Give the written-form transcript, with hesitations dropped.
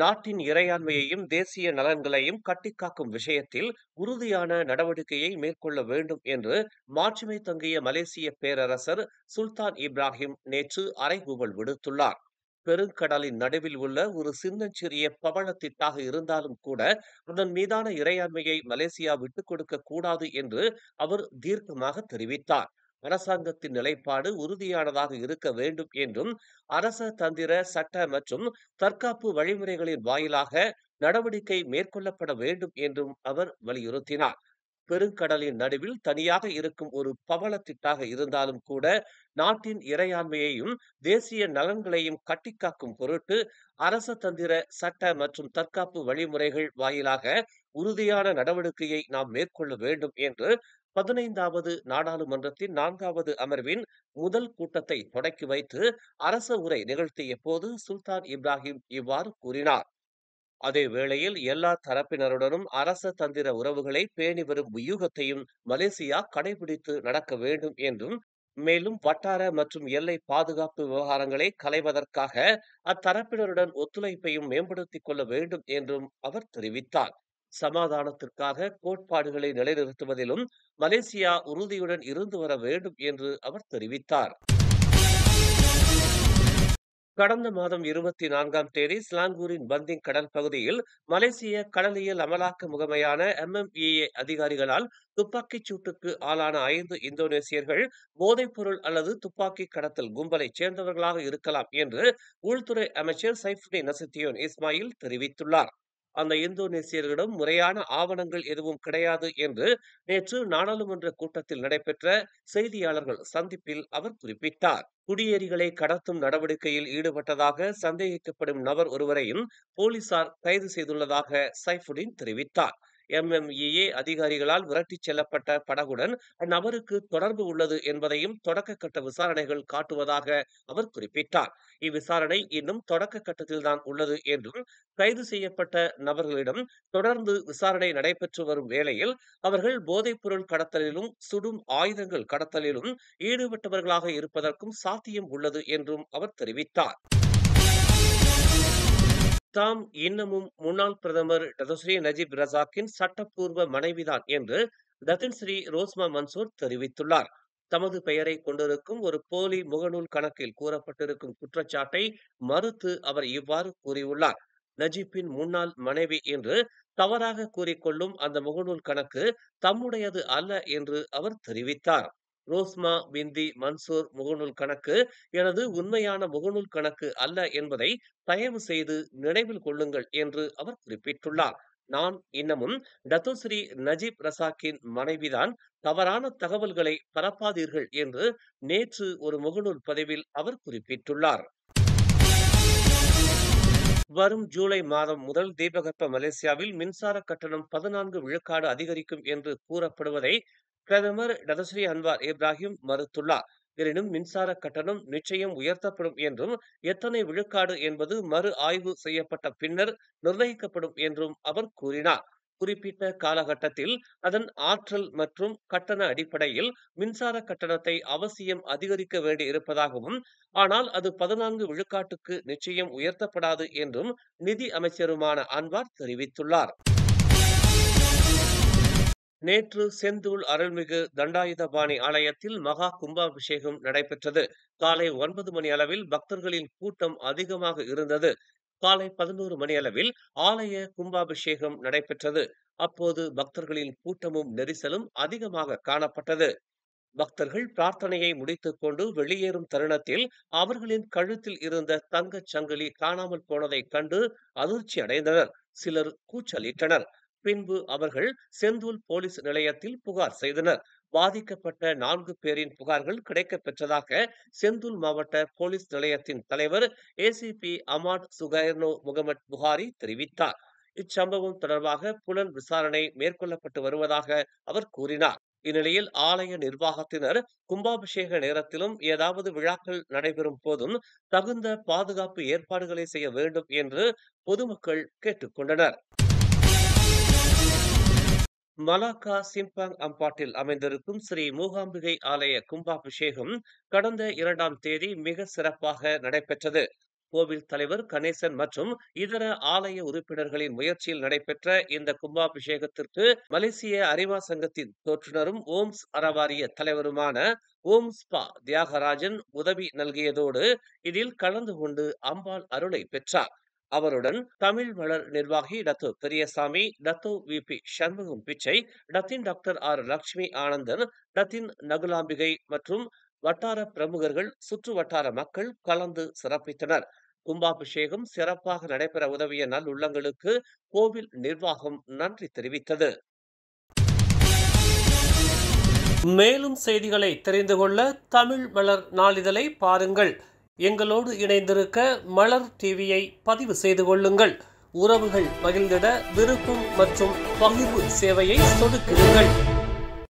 நாட்டின் இறையாண்மையையும் தேசிய நலன்களையும் கட்டிக்காக்கும் விஷயத்தில் உறுதியான நடவடிக்கையை மேற்கொள்ள வேண்டும் என்று மாட்சிமை தங்கிய மலேசிய பேரரசர் சுல்தான் இப்ராஹிம் நேற்று அறைகூவல் விடுத்துள்ளார். பெருங்கடலின் நடுவில் உள்ள ஒரு சின்னஞ்சிறிய பவளத்திட்டாக இருந்தாலும் கூட அதன் மீதான இறையாண்மையை மலேசியா விட்டுக் கொடுக்க கூடாது என்று அவர் தீர்க்கமாக தெரிவித்தார். அரசாங்கத்தின் நிலைப்பாடு உறுதியானதாக இருக்க வேண்டும் என்றும் அரச தந்திர சட்ட மற்றும் தற்காப்பு வழிமுறைகளின் வாயிலாக நடவடிக்கை மேற்கொள்ளப்பட வேண்டும் என்றும் அவர் வலியுறுத்தினார். பெருங்கடலின் நடுவில் தனியாக இருக்கும் ஒரு பவளத்திட்டாக இருந்தாலும் கூட நாட்டின் இறையாண்மையையும் தேசிய நலன்களையும் கட்டிக்காக்கும் பொருட்டு அரச தந்திர சட்ட மற்றும் தற்காப்பு வழிமுறைகள் வாயிலாக உறுதியான நடவடிக்கையை நாம் மேற்கொள்ள வேண்டும் என்று 15வது நாடாளுமன்றத்தின் 4வது அமர்வின் முதல் கூட்டத்தை தொடக்கி வைத்து அரச உரை நிகழ்த்திய போது சுல்தான் இப்ராஹிம் இவ்வாறு கூறினார். அதே வேளையில் எல்லா தரப்பினருடனும் அரச தந்திர உறவுகளை பேணி வரும் வியூகத்தையும் மலேசியா கடைபிடித்து நடக்க வேண்டும் என்றும், மேலும் வட்டார மற்றும் எல்லை பாதுகாப்பு விவகாரங்களை களைவதற்காக அத்தரப்பினருடன் ஒத்துழைப்பையும் மேம்படுத்திக் கொள்ள வேண்டும் என்றும் அவர் தெரிவித்தார். சமாதானத்திற்காக கோட்பாடுகளை நிலைநிறுத்துவதிலும் மலேசியா உறுதியுடன் இருந்து வர வேண்டும் என்று அவர் தெரிவித்தார். கடந்த மாதம் 24ஆம் தேதி ஸ்லாங்கூரின் பந்திங் கடல் பகுதியில் மலேசிய கடலியல் அமலாக்க முகமையான MMEA அதிகாரிகளால் துப்பாக்கிச் சூட்டுக்கு ஆளான 5 இந்தோனேசியர்கள் போதைப்பொருள் அல்லது துப்பாக்கி கடத்தல் கும்பலைச் சேர்ந்தவர்களாக இருக்கலாம் என்று உள்துறை அமைச்சர் சைஃபுடின் நசுத்தியோன் இஸ்மாயில் தெரிவித்துள்ளார். அந்த இந்தோனேசியர்களிடம் முறையான ஆவணங்கள் எதுவும் கிடையாது என்று நேற்று நாடாளுமன்ற கூட்டத்தில் நடைபெற்ற செய்தியாளர்கள் சந்திப்பில் அவர் குறிப்பிட்டார். குடியேறிகளை கடத்தும் நடவடிக்கையில் ஈடுபட்டதாக சந்தேகிக்கப்படும் நபர் ஒருவரையும் போலீசார் கைது செய்துள்ளதாக சைஃபுடின் தெரிவித்தார். MMEA அதிகாரிகளால் விரட்டிச் செல்லப்பட்ட படகுடன் அந்நபருக்கு தொடர்பு உள்ளது என்பதையும் தொடக்க கட்ட விசாரணைகள் காட்டுவதாக அவர் குறிப்பிட்டார். இவ்விசாரணை இன்னும் தொடக்க கட்டத்தில்தான் உள்ளது என்றும், கைது செய்யப்பட்ட நபர்களிடம் தொடர்ந்து விசாரணை நடைபெற்று வரும் வேளையில் அவர்கள் போதைப்பொருள் கடத்தலிலும் சுடும் ஆயுதங்கள் கடத்தலிலும் ஈடுபட்டவர்களாக இருப்பதற்கும் சாத்தியம் உள்ளது என்றும் அவர் தெரிவித்தார். தாம் இன்னமும் முன்னாள் பிரதமர் டத்தோஸ்ரீ நஜீப் ரசாக்கின் சட்டப்பூர்வ மனைவிதான் என்று டத்தின் ஸ்ரீ ரோஸ்மா மன்சூர் தெரிவித்துள்ளார். தமது பெயரை கொண்டிருக்கும் ஒரு போலி முகநூல் கணக்கில் கூறப்பட்டிருக்கும் குற்றச்சாட்டை மறுத்து அவர் இவ்வாறு கூறியுள்ளார். நஜீப்பின் முன்னாள் மனைவி என்று தவறாக கூறிக்கொள்ளும் அந்த முகநூல் கணக்கு தம்முடையது அல்ல என்று அவர் தெரிவித்தார். ரோஸ்மா பிந்தி மன்சூர் முகநூல் கணக்கு எனது உண்மையான முகநூல் கணக்கு அல்ல என்பதை தயவு செய்து நினைவில் கொள்ளுங்கள் என்று அவர் குறிப்பிட்டுள்ளார். நான் இன்னமும் டத்தோஸ்ரீ நஜீப் ரசாக்கின் மனைவிதான், தவறான தகவல்களை பரப்பாதீர்கள் என்று நேற்று ஒரு முகநூல் பதிவில் அவர் குறிப்பிட்டுள்ளார். வரும் ஜூலை மாதம் முதல் தீபகற்ப மலேசியாவில் மின்சார கட்டணம் 14 விழுக்காடு அதிகரிக்கும் என்று கூறப்படுவதை பிரதமர் டத்தோஸ்ரீ அன்வார் இப்ராஹிம் மறுத்துள்ளார். எனினும் மின்சார கட்டணம் நிச்சயம் உயர்த்தப்படும் என்றும், எத்தனை விழுக்காடு என்பது மறு ஆய்வு செய்யப்பட்ட பின்னர் நிர்ணயிக்கப்படும் என்றும் அவர் கூறினார். குறிப்பிட்ட காலகட்டத்தில் அதன் ஆற்றல் மற்றும் கட்டண அடிப்படையில் மின்சார கட்டணத்தை அவசியம் அதிகரிக்க வேண்டி இருப்பதாகவும், ஆனால் அது 14 விழுக்காட்டுக்கு நிச்சயம் உயர்த்தப்படாது என்றும் நிதி அமைச்சருமான அன்வார் தெரிவித்துள்ளார். நேற்று செந்தூள் அருள்மிகு தண்டாயுதபாணி ஆலயத்தில் மகா கும்பாபிஷேகம் நடைபெற்றது. காலை 9 மணி அளவில் பக்தர்களின் கூட்டம் அதிகமாக இருந்தது. காலை 11 மணி அளவில் ஆலய கும்பாபிஷேகம் நடைபெற்றது. அப்போது பக்தர்களின் கூட்டமும் நெரிசலும் அதிகமாக காணப்பட்டது. பக்தர்கள் பிரார்த்தனையை முடித்துக் கொண்டு வெளியேறும் தருணத்தில் அவர்களின் கழுத்தில் இருந்த தங்கச் சங்கிலி காணாமல் போனதைக் கண்டு அதிர்ச்சி அடைந்தனர். சிலர் கூச்சலிட்டனர். பின்பு அவர்கள் செந்தூல் போலீஸ் நிலையத்தில் புகார் செய்தனர். பாதிக்கப்பட்ட 4 பேரின் புகார்கள் கிடைக்கப் பெற்றதாக செந்தூல் மாவட்ட போலீஸ் நிலையத்தின் தலைவர் ACP அமாட் சுகைர்னோ முகமட் புகாரி தெரிவித்தார். இச்சம்பவம் தொடர்பாக புலன் விசாரணை மேற்கொள்ளப்பட்டு வருவதாக அவர் கூறினார். இந்நிலையில் ஆலய நிர்வாகத்தினர் கும்பாபிஷேக நேரத்திலும் ஏதாவது விழாக்கள் நடைபெறும் போதும் தகுந்த பாதுகாப்பு ஏற்பாடுகளை செய்ய வேண்டும் என்று பொதுமக்கள் கேட்டுக் கொண்டனர். மலாக்கா சிம்பாங் அம்பாட்டில் அமைந்திருக்கும் ஸ்ரீ மூகாம்பிகை ஆலய கும்பாபிஷேகம் கடந்த 2ஆம் தேதி மிக சிறப்பாக நடைபெற்றது. கோவில் தலைவர் கணேசன் மற்றும் இதர ஆலய உறுப்பினர்களின் முயற்சியில் நடைபெற்ற இந்த கும்பாபிஷேகத்திற்கு மலேசிய அறிவா சங்கத்தின் தோற்றுநரும் ஓம்ஸ் அறவாரிய தலைவருமான ஓம்ஸ் பா தியாகராஜன் உதவி நல்கியதோடு இதில் கலந்து கொண்டு அம்பாள் அருளை பெற்றார். அவருடன் தமிழ் வளர் நிர்வாகி Dato Periyasamy, Dato V P. Shanmugam Pichai, Datin doctor R. Lakshmi Anandan, Datin Nagulambigai மற்றும் வட்டார பிரமுகர்கள், சுற்று வட்டார மக்கள் கலந்து சிறப்பித்தனர். கும்பாபிஷேகம் சிறப்பாக நடைபெற உதவிய நல்லுள்ளங்களுக்கு கோவில் நிர்வாகம் நன்றி தெரிவித்தது. மேலும் செய்திகளை தெரிந்து கொள்ள தமிழ் மலர் நாளிதழை பாருங்கள். எங்களோடு இணைந்திருக்க மலர் டிவியை பதிவு செய்து கொள்ளுங்கள். உறவுகள் மகிழ்ந்திட விருப்பம் மற்றும் பகிர்வு சேவையை சொடுக்கிடுங்கள்.